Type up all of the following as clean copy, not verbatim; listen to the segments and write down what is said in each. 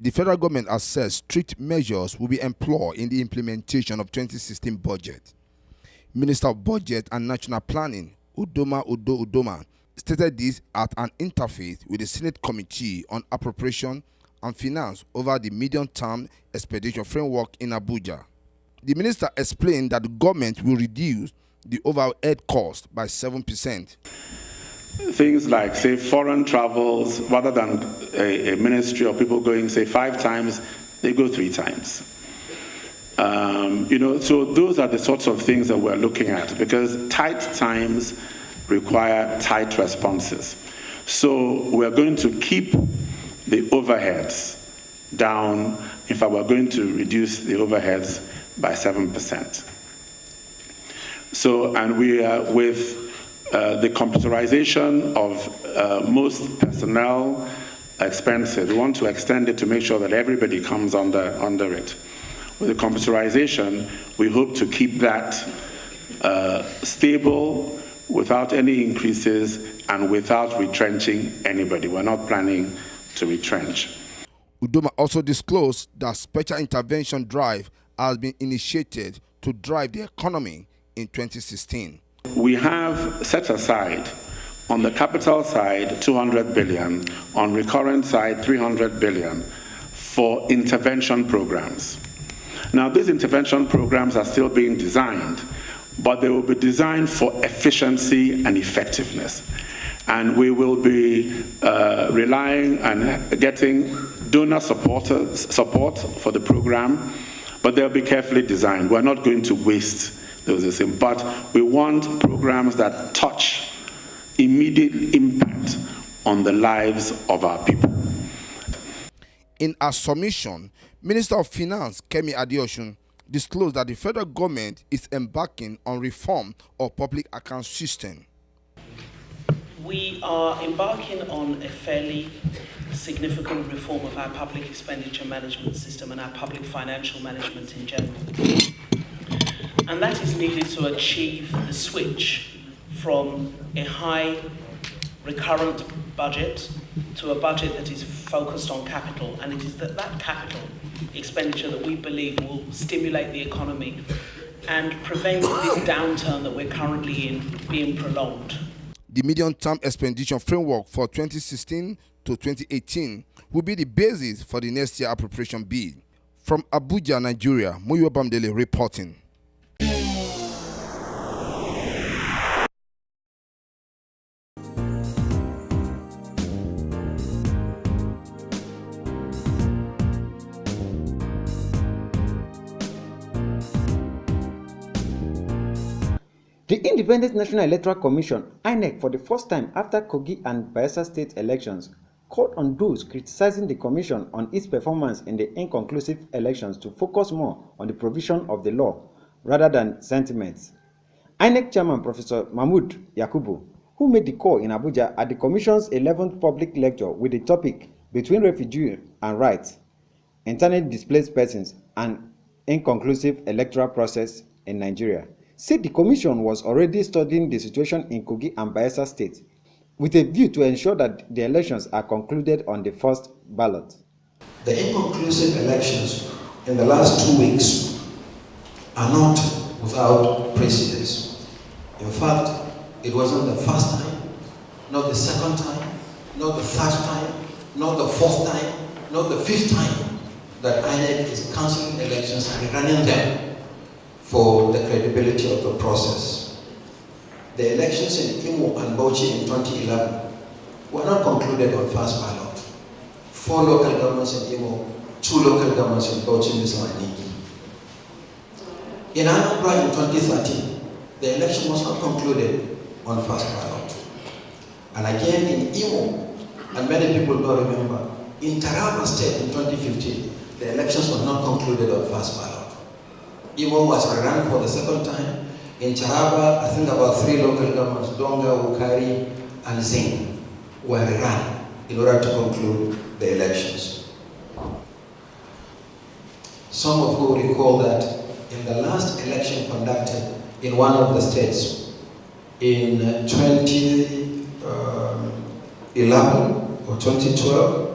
The federal government has said strict measures will be employed in the implementation of 2016 budget. Minister of Budget and National Planning, Udoma, stated this at an interface with the Senate Committee on Appropriation and Finance over the medium-term expenditure framework in Abuja. The minister explained that the government will reduce the overhead cost by 7%. Things like, say, foreign travels, rather than a ministry of people going, say, 5 times, they go 3 times. So those are the sorts of things that we're looking at, because tight times require tight responses. So we're going to keep the overheads down. In fact, we're going to reduce the overheads by 7%. So, and we are with the computerization of most personnel expenses. We want to extend it to make sure that everybody comes under it. With the computerization, we hope to keep that stable without any increases and without retrenching anybody. We're not planning to retrench. Udoma also disclosed that special intervention drive has been initiated to drive the economy in 2016. We have set aside on the capital side 200 billion, on recurrent side 300 billion for intervention programs. Now, these intervention programs are still being designed, but they will be designed for efficiency and effectiveness. And we will be relying and getting donor support for the program, but they'll be carefully designed. We're not going to waste those things, but we want programs that touch immediate impact on the lives of our people. In a submission, Minister of Finance Kemi Adeosun disclosed that the federal government is embarking on reform of public account system. We are embarking on a fairly significant reform of our public expenditure management system and our public financial management in general. And that is needed to achieve the switch from a high recurrent budget to a budget that is focused on capital. And it is that capital expenditure that we believe will stimulate the economy and prevent this downturn that we're currently in being prolonged. The medium-term expenditure framework for 2016 to 2018 will be the basis for the next year appropriation bill. From Abuja, Nigeria, Muyo Bamdele reporting. The Independent National Electoral Commission, INEC, for the first time after Kogi and Bayelsa state elections, called on those criticizing the commission on its performance in the inconclusive elections to focus more on the provision of the law rather than sentiments. INEC Chairman Professor Mahmood Yakubu, who made the call in Abuja at the Commission's 11th public lecture with the topic Between Refugee and Rights, Internally Displaced Persons and Inconclusive Electoral Process in Nigeria, said the Commission was already studying the situation in Kogi and Bayelsa states with a view to ensure that the elections are concluded on the first ballot. The inconclusive elections in the last 2 weeks are not without precedence. In fact, it wasn't the first time, not the second time, not the third time, not the fourth time, not the fifth time that INEC is cancelling elections and running them for the credibility of the process. The elections in Imo and Bauchi in 2011 were not concluded on first ballot. 4 local governments in Imo, 2 local governments in Bauchi, Miso and Niki. In Anambra in 2013, the election was not concluded on first ballot. And again in Imo, and many people don't remember, in Taraba State in 2015, the elections were not concluded on first ballot. Imo was rerun for the second time. In Taraba, I think about 3 local governments, Donga, Ukari, and Zing, were rerun in order to conclude the elections. Some of you recall that in the last election conducted in one of the states in 2011 or 2012,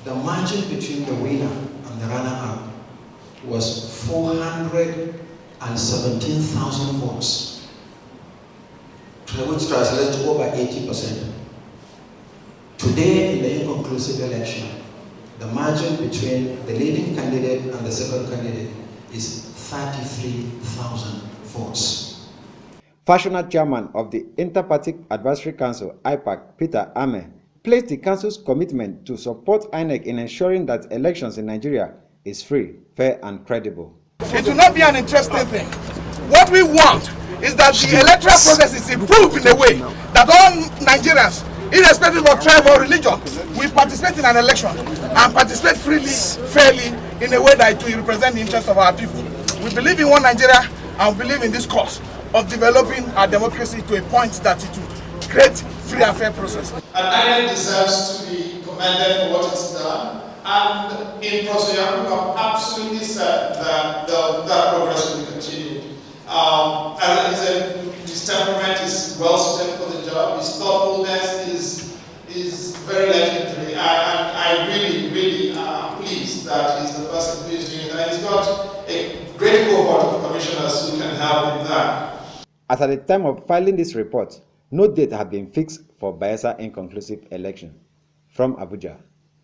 the margin between the winner and the runner-up was 417,000 votes, which translates to over 80%. Today, in the inconclusive election, the margin between the leading candidate and the second candidate is 33,000 votes. Fashioner chairman of the Inter-Party Advisory Council, IPAC, Peter Ame, placed the council's commitment to support INEC in ensuring that elections in Nigeria is free, fair, and credible. It will not be an interesting thing. What we want is that the electoral process is improved in a way that all Nigerians, irrespective of tribe or religion, will participate in an election and participate freely, fairly, in a way that it will represent the interests of our people. We believe in one Nigeria and we believe in this cause of developing our democracy to a point that it will create free and fair process. And INEC deserves to be commended for what it's done. And in process, I'm absolutely certain that that progress will be continued. As I said, his temperament is well suited for the job. His thoughtfulness is very legendary. I'm really pleased that he's the person who is doing it. And he's got a great cohort of commissioners who can help in that. As at the time of filing this report, no date had been fixed for Bayelsa inconclusive election. From Abuja,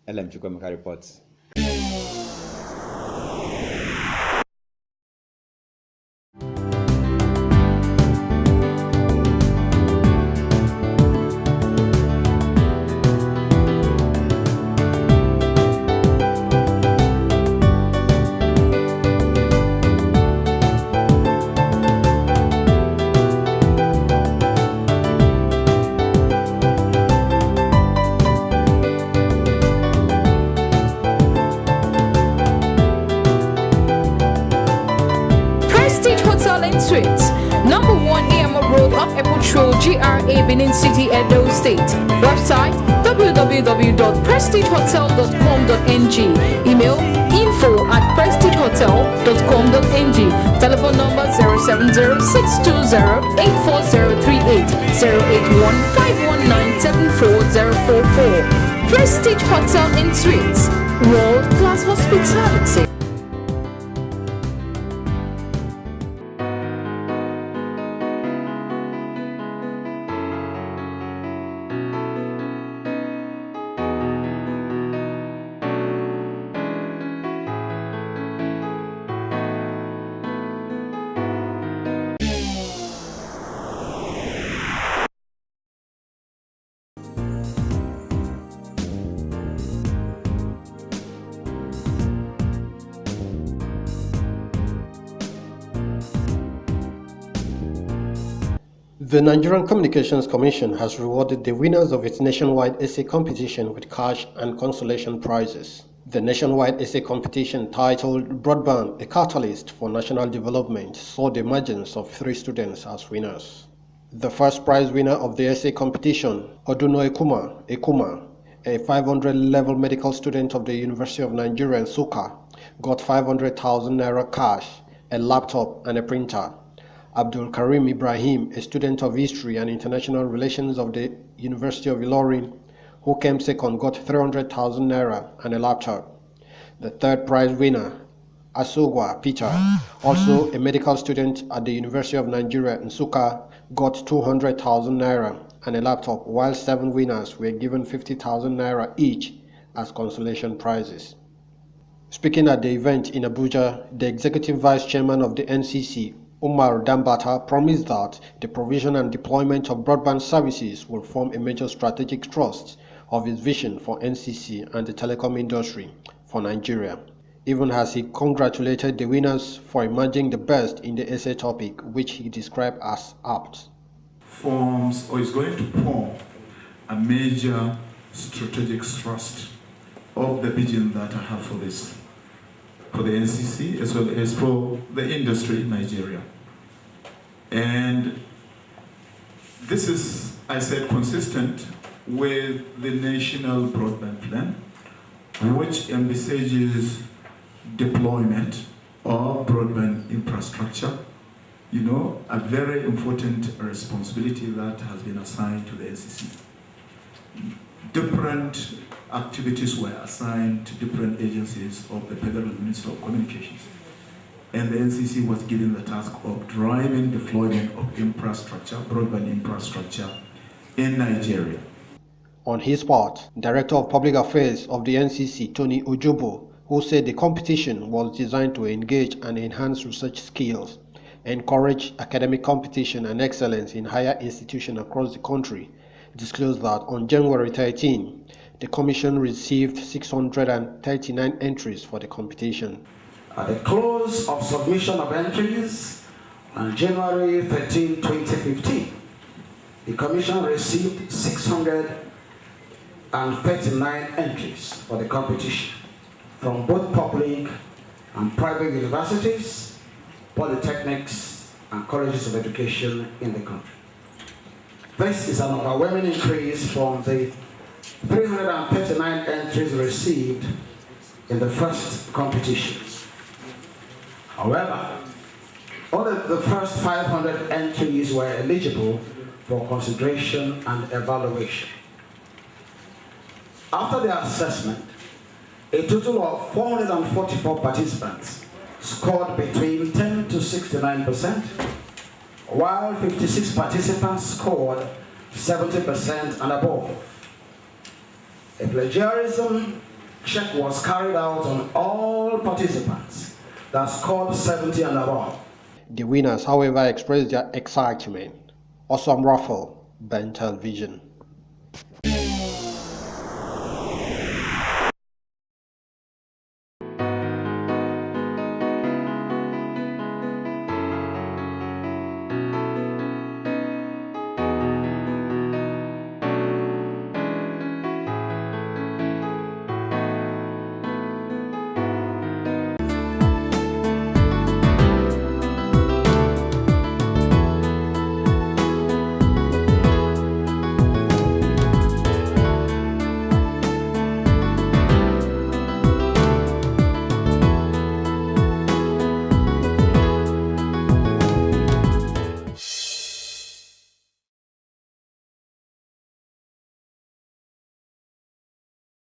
LM Chukwemeka reports. Suites, number 1 AMO Road off Epoch GRA, Benin City, Edo State. Website www.prestigehotel.com.ng. Email info@prestigehotel.com.ng. Telephone number 070-620-84038, 081-519-74044. Prestige Hotel and Suites, world-class hospitality. The Nigerian Communications Commission has rewarded the winners of its nationwide essay competition with cash and consolation prizes. The nationwide essay competition, titled Broadband, a Catalyst for National Development, saw the emergence of 3 students as winners. The first prize winner of the essay competition, Oduno Ekuma, a 500 level medical student of the University of Nigeria, Nsukka, got 500,000 naira cash, a laptop, and a printer. Abdul Karim Ibrahim, a student of History and International Relations of the University of Ilorin, who came second, got 300,000 naira and a laptop. The third prize winner, Asogwa Peter, also a medical student at the University of Nigeria, Nsukka, got 200,000 naira and a laptop, while 7 winners were given 50,000 naira each as consolation prizes. Speaking at the event in Abuja, the Executive Vice Chairman of the NCC, Umar Dambata, promised that the provision and deployment of broadband services will form a major strategic thrust of his vision for NCC and the telecom industry for Nigeria, even as he congratulated the winners for emerging the best in the essay topic, which he described as apt. Forms or is going to form a major strategic thrust of the vision that I have for this, for the NCC as well as for the industry in Nigeria. And this is, I said, consistent with the National Broadband Plan, which envisages deployment of broadband infrastructure, a very important responsibility that has been assigned to the NCC. Different activities were assigned to different agencies of the Federal Ministry of Communications. And the NCC was given the task of driving deployment of infrastructure, broadband infrastructure in Nigeria. On his part, Director of Public Affairs of the NCC, Tony Ojobo, who said the competition was designed to engage and enhance research skills, encourage academic competition and excellence in higher institutions across the country, disclosed that on January 13, the Commission received 639 entries for the competition. At the close of submission of entries on January 13, 2015, the Commission received 639 entries for the competition from both public and private universities, polytechnics, and colleges of education in the country. This is an overwhelming increase from the 339 entries received in the first competition. However, only the first 500 entries were eligible for consideration and evaluation. After the assessment, a total of 444 participants scored between 10 to 69%, while 56 participants scored 70% and above. A plagiarism check was carried out on all participants that scored 70 and above. The winners, however, expressed their excitement. Awesome raffle, Ben Television.